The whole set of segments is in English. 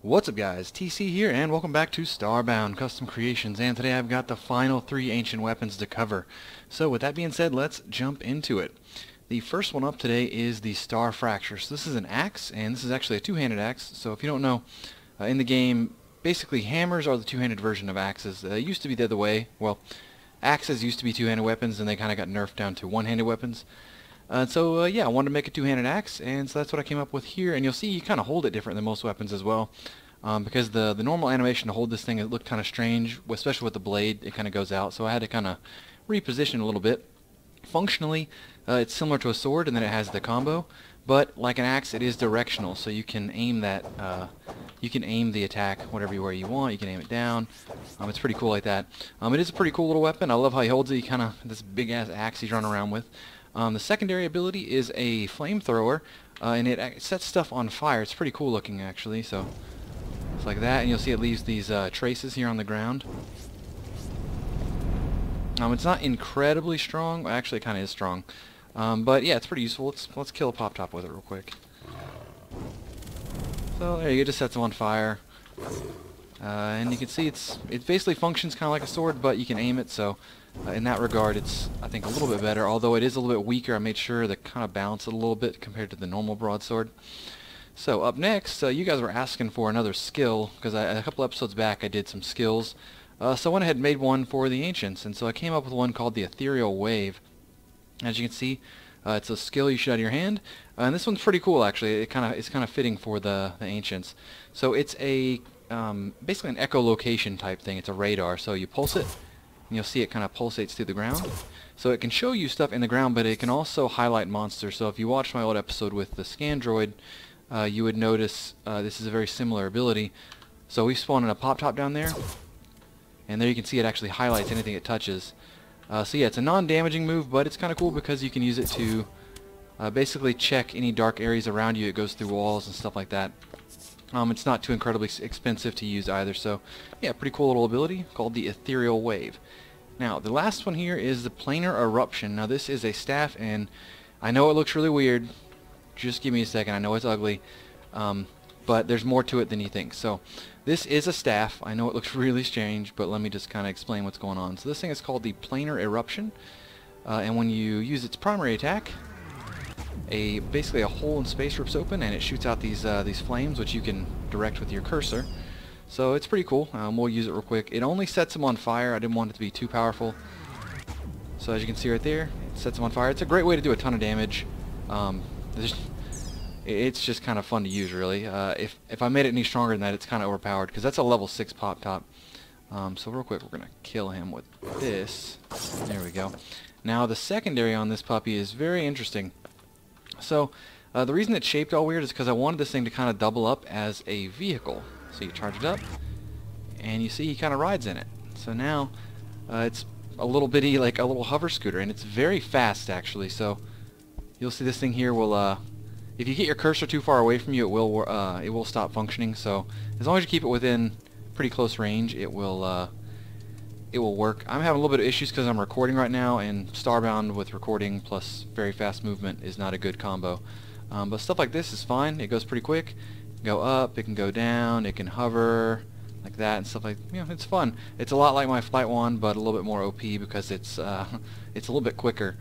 What's up guys, TC here and welcome back to Starbound Custom Creations, and today I've got the final 3 ancient weapons to cover. So with that being said, let's jump into it. The first one up today is the Star Fracture. So this is an axe, and this is actually a two-handed axe. So if you don't know, in the game, basically hammers are the two-handed version of axes. It used to be the other way. Well, axes used to be two-handed weapons and they kind of got nerfed down to one-handed weapons. Yeah, I wanted to make a two-handed axe, and so that's what I came up with here. And you'll see you kind of hold it different than most weapons as well, because the normal animation to hold this thing, it looked kind of strange, especially with the blade. It kind of goes out, so I had to kind of reposition a little bit. Functionally, it's similar to a sword in that it has the combo, but like an axe, it is directional, so you can aim that. You can aim the attack whatever you want. You can aim it down. It's pretty cool like that. It is a pretty cool little weapon. I love how he holds it. He kind of this big ass axe he's running around with. The secondary ability is a Flamethrower, and it sets stuff on fire. It's pretty cool looking actually. So it's like that, and you'll see it leaves these traces here on the ground. It's not incredibly strong. Well, actually, it kind of is strong. But yeah, it's pretty useful. Let's kill a pop top with it real quick. So there you go. Just sets them on fire. And you can see it basically functions kind of like a sword, but you can aim it, so in that regard it's, I think, a little bit better, although it is a little bit weaker. I made sure to kind of balance it a little bit compared to the normal broadsword. So up next, you guys were asking for another skill, because a couple episodes back I did some skills, so I went ahead and made one for the Ancients, and so I came up with one called the Ethereal Wave. As you can see, it's a skill you shoot out of your hand, and this one's pretty cool actually. It's kind of fitting for the Ancients. So it's a basically an echolocation type thing. It's a radar, so you pulse it and you'll see it kind of pulsates through the ground. So it can show you stuff in the ground, but it can also highlight monsters. So if you watched my old episode with the scan droid, you would notice this is a very similar ability. So we spawn in a pop top down there, and there you can see it actually highlights anything it touches. So yeah, it's a non-damaging move, but it's kind of cool because you can use it to basically check any dark areas around you. It goes through walls and stuff like that. It's not too incredibly expensive to use either, so yeah, pretty cool little ability called the Ethereal Wave. Now, the last one here is the Planar Eruption. Now, this is a staff, and I know it looks really weird. Just give me a second. I know it's ugly, but there's more to it than you think. So, this is a staff. I know it looks really strange, but let me just kind of explain what's going on. So, this thing is called the Planar Eruption, and when you use its primary attack, basically a hole in space rips open and it shoots out these flames, which you can direct with your cursor. So it's pretty cool. We'll use it real quick. It only sets them on fire. I didn't want it to be too powerful. So as you can see right there, it sets them on fire. It's a great way to do a ton of damage. It's just kind of fun to use, really. If I made it any stronger than that, it's kind of overpowered because that's a level 6 pop top. So real quick, we're gonna kill him with this. There we go. Now the secondary on this puppy is very interesting. So, the reason it's shaped all weird is because I wanted this thing to kind of double up as a vehicle. So you charge it up, and you see he kind of rides in it. So now, it's a little bitty, like a little hover scooter, and it's very fast actually. So, you'll see this thing here will, if you get your cursor too far away from you, it will stop functioning. So, as long as you keep it within pretty close range, it will work. I'm having a little bit of issues because I'm recording right now, and Starbound with recording plus very fast movement is not a good combo. But stuff like this is fine. It goes pretty quick. It can go up, it can go down, it can hover like that and stuff like, it's fun. It's a lot like my Flight Wand, but a little bit more OP because it's a little bit quicker.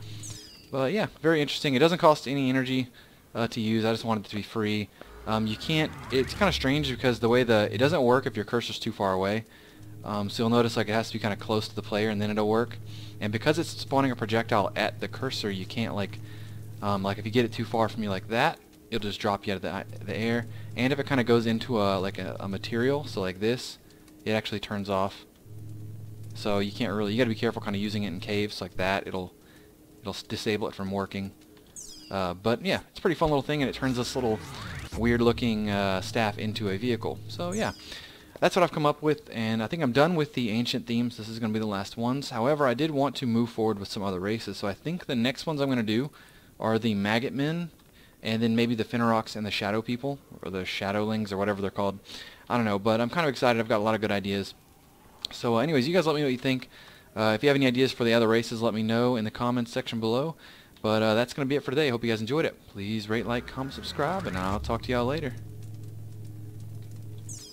But yeah, very interesting. It doesn't cost any energy to use. I just wanted it to be free. You can't. It's kind of strange because the way it doesn't work if your cursor's too far away. So you'll notice like it has to be kind of close to the player and then it'll work. And because it's spawning a projectile at the cursor, you can't like if you get it too far from you like that, it'll just drop you out of the air. And if it kind of goes into a material, so like this, it actually turns off. So you can't really, you got to be careful kind of using it in caves like that. It'll disable it from working. But yeah, it's a pretty fun little thing, and it turns this little weird looking staff into a vehicle. So yeah. That's what I've come up with, and I think I'm done with the ancient themes. This is going to be the last ones. However, I did want to move forward with some other races, so I think the next ones I'm going to do are the Maggot Men, and then maybe the Finnerox and the Shadow People, or the Shadowlings, or whatever they're called. I don't know, but I'm kind of excited. I've got a lot of good ideas. So anyways, you guys let me know what you think. If you have any ideas for the other races, let me know in the comments section below. But that's going to be it for today. I hope you guys enjoyed it. Please rate, like, comment, subscribe, and I'll talk to y'all later.